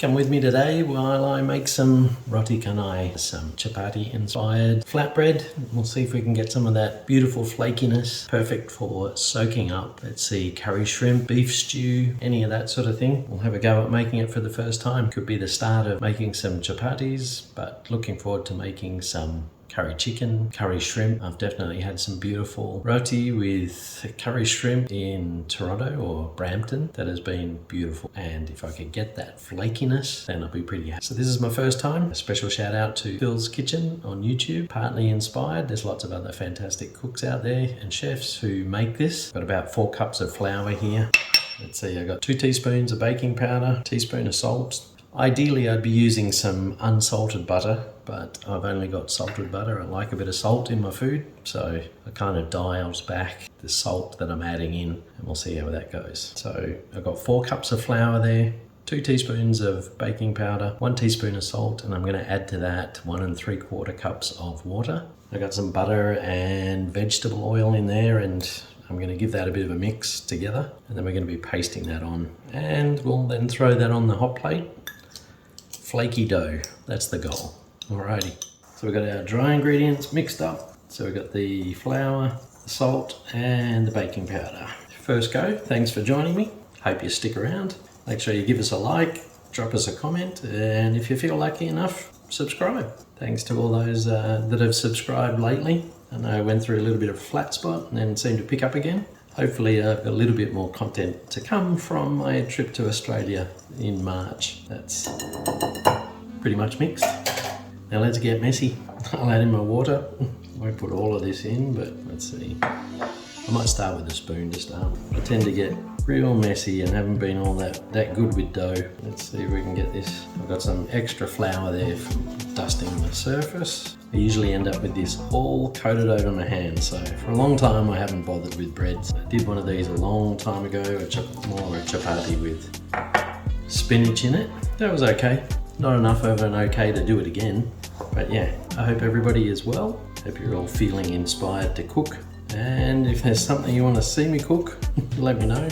Come with me today while I make some roti canai, some chapati inspired flatbread. We'll see if we can get some of that beautiful flakiness, perfect for soaking up. Let's see, curry shrimp, beef stew, any of that sort of thing. We'll have a go at making it for the first time. Could be the start of making some chapatis, but looking forward to making some curry chicken, curry shrimp. I've definitely had some beautiful roti with curry shrimp in Toronto or Brampton that has been beautiful. And if I could get that flakiness, then I'll be pretty happy. So this is my first time. A special shout out to Phil's Kitchen on YouTube, partly inspired. There's lots of other fantastic cooks out there and chefs who make this. Got about 4 cups of flour here. Let's see, I got 2 teaspoons of baking powder, teaspoon of salt. Ideally, I'd be using some unsalted butter, but I've only got salted butter. I like a bit of salt in my food, so I kind of dials back the salt that I'm adding in, and we'll see how that goes. So I've got 4 cups of flour there, 2 teaspoons of baking powder, 1 teaspoon of salt, and I'm going to add to that 1 3/4 cups of water. I got some butter and vegetable oil in there, and I'm going to give that a bit of a mix together, and then we're going to be pasting that on, and we'll then throw that on the hot plate. Flaky dough, that's the goal. Alrighty, so we've got our dry ingredients mixed up. So we've got the flour, the salt, and the baking powder. First go, thanks for joining me. Hope you stick around. Make sure you give us a like, drop us a comment, and if you feel lucky enough, subscribe. Thanks to all those that have subscribed lately. I know I went through a little bit of a flat spot and then seemed to pick up again. Hopefully I've got a little bit more content to come from my trip to Australia in March. That's pretty much mixed. Now let's get messy. I'll add in my water. Won't put all of this in, but let's see. I might start with a spoon to start. I tend to get real messy and haven't been all that good with dough. Let's see if we can get this. I've got some extra flour there for dusting the surface. I usually end up with this all coated over my hands, so for a long time I haven't bothered with breads. I did one of these a long time ago, more a chapati with spinach in it. That was okay. Not enough of an okay to do it again, but yeah, I hope everybody is well. Hope you're all feeling inspired to cook, and if there's something you want to see me cook, let me know.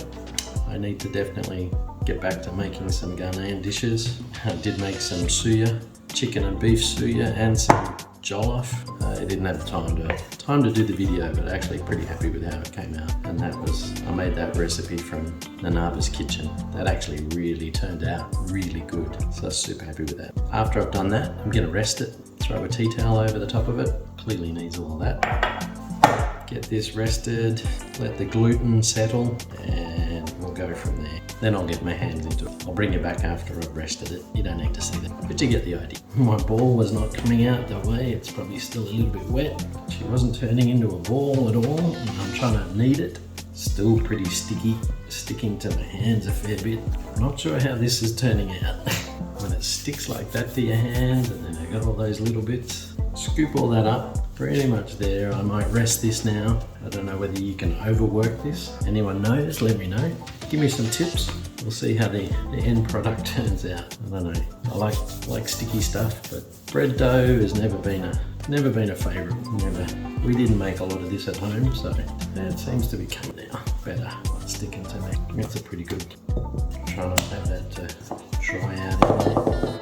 I need to definitely get back to making some Ghanaian dishes. I did make some suya, chicken and beef suya, and some Jollof. I didn't have time to do the video, but actually pretty happy with how it came out. And I made that recipe from Nanaaba's kitchen. That actually really turned out really good. So I was super happy with that. After I've done that, I'm gonna rest it, throw a tea towel over the top of it. Clearly needs all of that. Get this rested, let the gluten settle, and we'll go from there. Then I'll get my hands into it. I'll bring you back after I've rested it. You don't need to see that, but you get the idea. My ball was not coming out the way. It's probably still a little bit wet. She wasn't turning into a ball at all. I'm trying to knead it. Still pretty sticky, sticking to my hands a fair bit. I'm not sure how this is turning out. When it sticks like that to your hand, and then I got all those little bits. Scoop all that up. Pretty much there. I might rest this now. I don't know whether you can overwork this. Anyone knows, let me know. Give me some tips. We'll see how the end product turns out. I don't know. I like sticky stuff, but bread dough has never been a favourite. We didn't make a lot of this at home, so it seems to be coming now better. Sticking to me. It's a pretty good. Try not to have that dry out in there.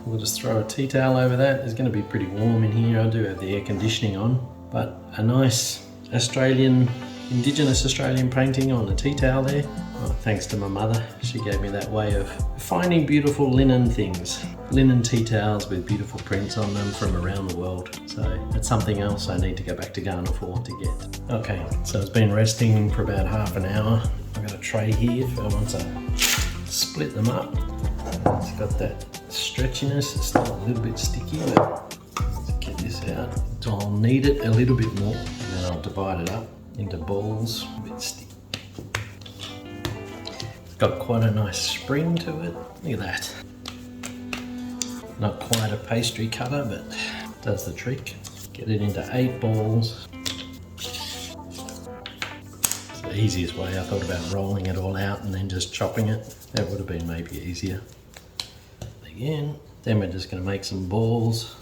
We'll just throw a tea towel over that. It's going to be pretty warm in here. I do have the air conditioning on, but a nice Indigenous Australian painting on the tea towel there. Well, thanks to my mother. She gave me that way of finding beautiful linen things. Linen tea towels with beautiful prints on them from around the world. So that's something else I need to go back to Ghana for to get. Okay, so it's been resting for about half an hour. I've got a tray here if I want to split them up. It's got that stretchiness. It's still a little bit sticky, but let's get this out. So I'll knead it a little bit more, and then I'll divide it up into balls. A bit sticky. It's got quite a nice spring to it. Look at that. Not quite a pastry cutter, but does the trick. Get it into 8 balls. It's the easiest way. I thought about rolling it all out and then just chopping it. That would have been maybe easier. Again, then we're just going to make some balls.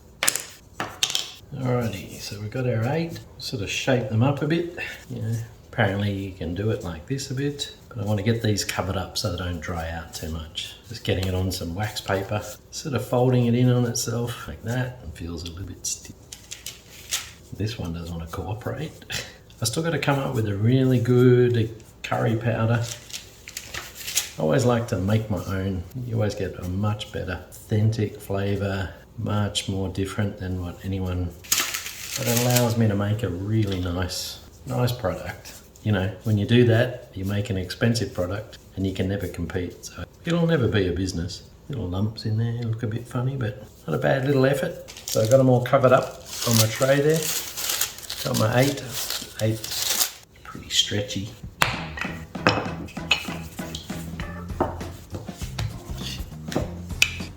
Alrighty, so we've got our 8. Sort of shape them up a bit. Apparently you can do it like this a bit. But I want to get these covered up so they don't dry out too much. Just getting it on some wax paper, sort of folding it in on itself like that, and feels a little bit stiff. This one doesn't want to cooperate. I still got to come up with a really good curry powder. I always like to make my own. You always get a much better authentic flavour, much more different than what anyone, but it allows me to make a really nice product. You know, when you do that, you make an expensive product and you can never compete. So it'll never be a business. Little lumps in there, look a bit funny, but not a bad little effort. So I've got them all covered up on my tray there. Got my eight, pretty stretchy.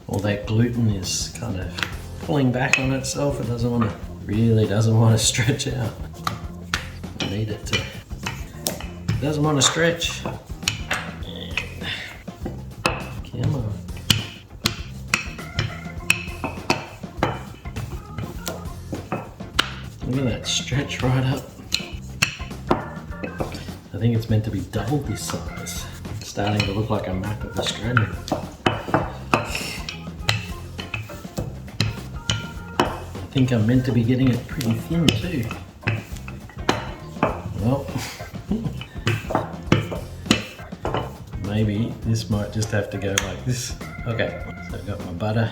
All that gluten is kind of pulling back on itself. It really doesn't want to stretch out. I need it to. It doesn't want to stretch. And come on. Look at that stretch right up. I think it's meant to be double this size. It's starting to look like a map of Australia. I think I'm meant to be getting it pretty thin too. Well, maybe this might just have to go like this. Okay, so I've got my butter.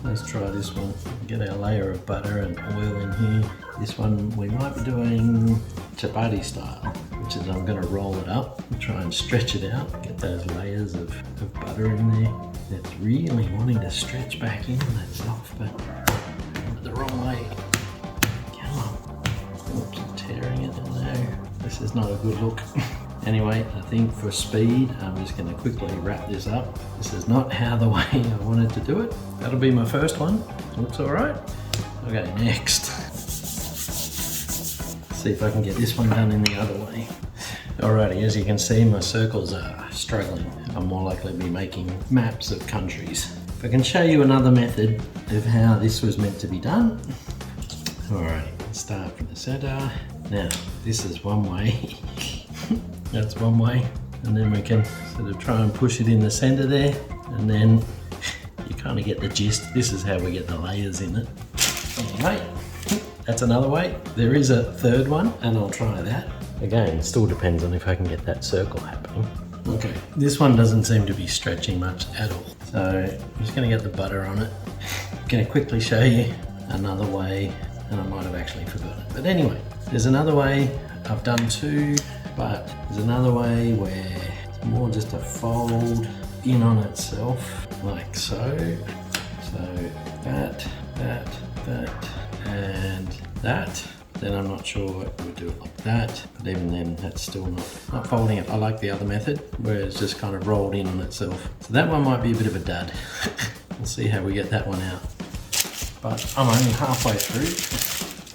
Let's try this one. Get our layer of butter and oil in here. This one we might be doing chapati style, which is I'm going to roll it up and try and stretch it out. Get those layers of butter in there. It's really wanting to stretch back in on itself, but the wrong way. Come on. Oops, I'm tearing it. No, this is not a good look. Anyway, I think for speed, I'm just going to quickly wrap this up. This is not the way I wanted to do it. That'll be my first one. Looks all right. Okay, next. See if I can get this one done in the other way. Alrighty, as you can see, my circles are struggling. I'm more likely to be making maps of countries. If I can show you another method of how this was meant to be done. Alright, let's start from the center. Now, this is one way. That's one way. And then we can sort of try and push it in the center there. And then you kind of get the gist. This is how we get the layers in it. Anyway, that's another way. There is a third one, and I'll try that. Again, it still depends on if I can get that circle happening. Okay, this one doesn't seem to be stretching much at all. So I'm just going to get the butter on it. I'm going to quickly show you another way, and I might have actually forgotten. But anyway, there's another way. I've done two, but there's another way where it's more just a fold in on itself, like so. So that, and that. Then I'm not sure what we'll do it like that, but even then that's still not folding it. I like the other method where it's just kind of rolled in on itself. So that one might be a bit of a dud. We'll see how we get that one out. But I'm only halfway through.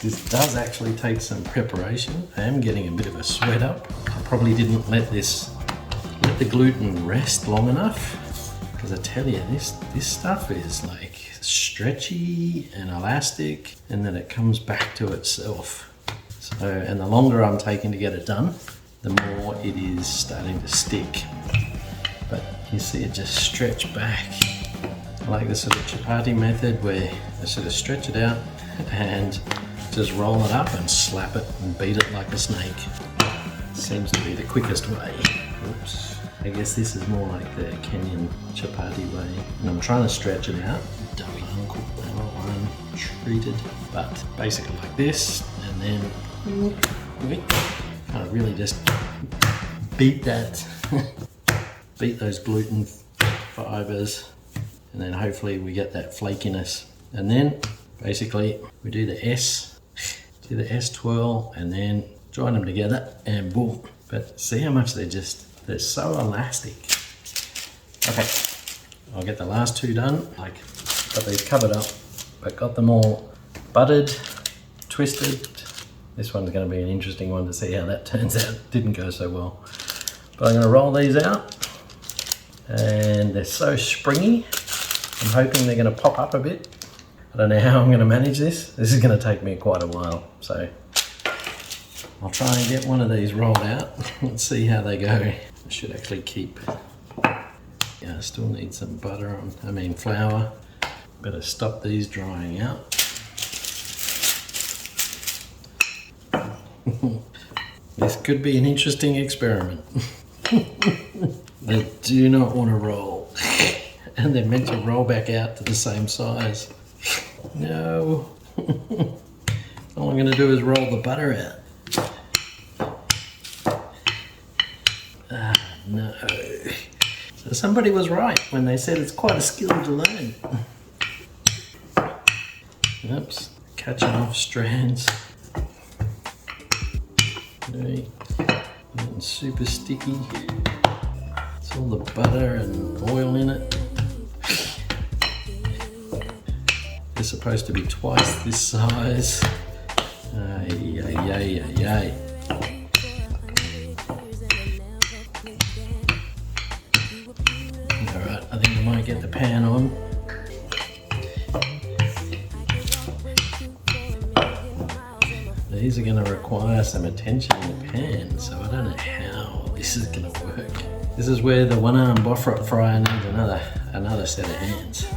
This does actually take some preparation. I am getting a bit of a sweat up. I probably didn't let the gluten rest long enough, because I tell you, this stuff is like stretchy and elastic, and then it comes back to itself. So, and the longer I'm taking to get it done, the more it is starting to stick. But you see it just stretch back. I like the sort of chapati method where I sort of stretch it out and just roll it up and slap it and beat it like a snake. Seems to be the quickest way. Oops. I guess this is more like the Kenyan chapati way. And I'm trying to stretch it out. Double uncooked, untreated. But basically like this, and then kind of really just beat that, beat those gluten fibers, and then hopefully we get that flakiness. And then basically we do the S twirl, and then join them together, and boom. But see how much they're so elastic. Okay, I'll get the last two done. Like, got these covered up, but got them all buttered, twisted. This one's going to be an interesting one to see how that turns out. Didn't go so well. But I'm going to roll these out, and they're so springy. I'm hoping they're going to pop up a bit. I don't know how I'm going to manage this. This is going to take me quite a while. So I'll try and get one of these rolled out. Let's see how they go. I should actually keep, yeah, I still need some butter on, flour. Better stop these drying out. This could be an interesting experiment. They do not want to roll. And they're meant to roll back out to the same size. No. All I'm going to do is roll the butter out. No. So somebody was right when they said it's quite a skill to learn. Oops, catching off strands. Okay. Getting super sticky. It's all the butter and oil in it. They're supposed to be twice this size. Ay, ay, ay, ay, ay. Alright, I think I might get the pan on. These are going to require some attention in the pan, so I don't know how this is going to work. This is where the one-arm bofrot fryer needs another set of hands.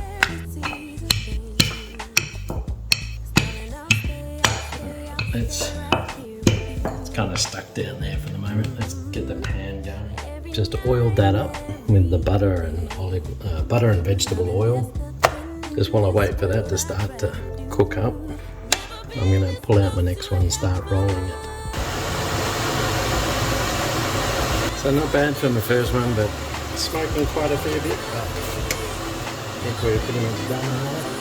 It's kind of stuck down there for the moment. Let's get the pan going. Just oiled that up with the butter and butter and vegetable oil. Just while I wait for that to start to cook up, I'm going to pull out my next one and start rolling it. So not bad for my first one, but smoking quite a fair bit. But I think we're pretty much done now.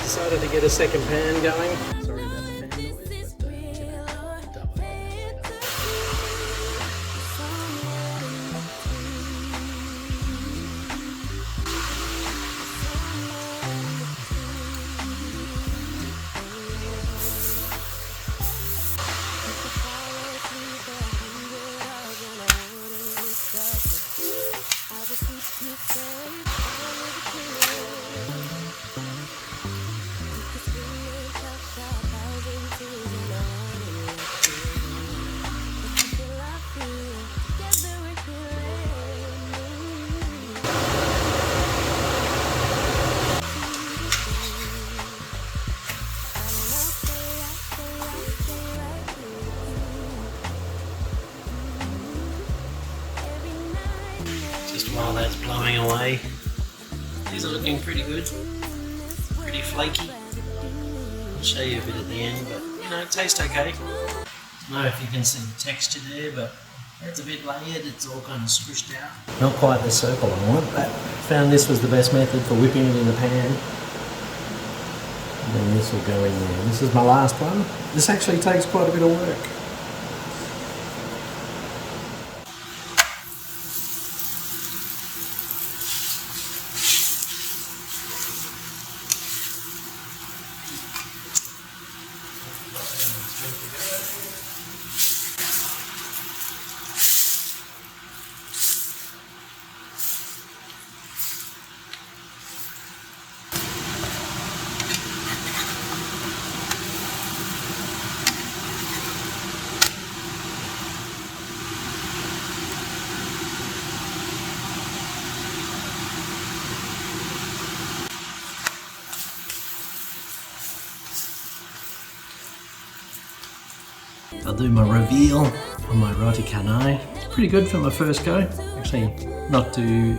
Decided to get a second pan going. Sorry about the pan noise, but double. Just while that's blowing away, these are looking pretty good, pretty flaky. I'll show you a bit at the end, but it tastes okay. I don't know if you can see the texture there, but it's a bit layered, it's all kind of squished out. Not quite the circle I want, but found this was the best method for whipping it in the pan. And then this will go in there. This is my last one. This actually takes quite a bit of work. I'll do my reveal on my Roti canai. It's pretty good for my first go. Actually, not too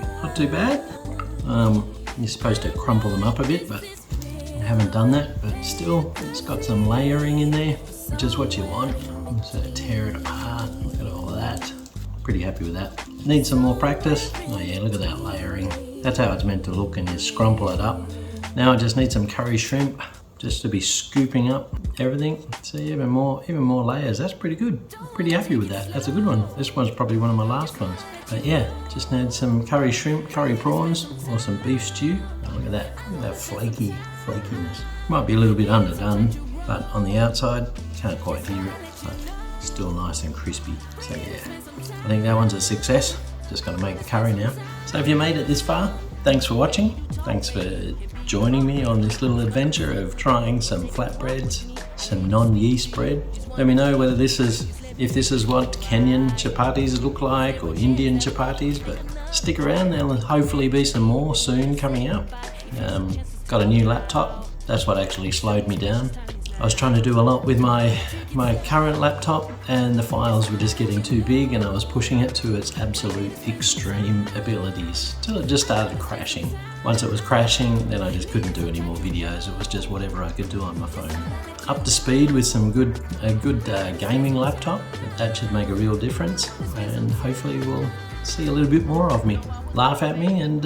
bad. You're supposed to crumple them up a bit, but I haven't done that. But still, it's got some layering in there, which is what you want. So tear it apart. Look at all of that. Pretty happy with that. Need some more practice. Oh yeah, look at that layering. That's how it's meant to look, and you scrumple it up. Now I just need some curry shrimp, just to be scooping up everything. See, even more layers. That's pretty good. I'm pretty happy with that. That's a good one. This one's probably one of my last ones. But yeah, just need some curry shrimp, curry prawns, or some beef stew. Oh, look at that. Look at that flakiness. Might be a little bit underdone, but on the outside, can't quite hear it. But still nice and crispy. So yeah, I think that one's a success. Just got to make the curry now. So if you made it this far, thanks for watching. Thanks for joining me on this little adventure of trying some flatbreads, some non-yeast bread. Let me know whether if this is what Kenyan chapatis look like or Indian chapatis, but stick around, there'll hopefully be some more soon coming out. Got a new laptop, that's what actually slowed me down. I was trying to do a lot with my current laptop and the files were just getting too big and I was pushing it to its absolute extreme abilities till it just started crashing. Once it was crashing, then I just couldn't do any more videos. It was just whatever I could do on my phone. Up to speed with some good gaming laptop. That should make a real difference and hopefully we'll see a little bit more of me. Laugh at me and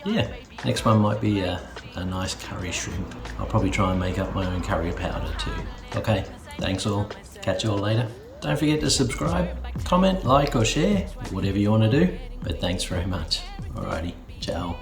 yeah, next one might be a nice curry shrimp. I'll probably try and make up my own curry powder too. Okay, thanks all. Catch you all later. Don't forget to subscribe, comment, like or share, whatever you want to do. But thanks very much. Alrighty, ciao.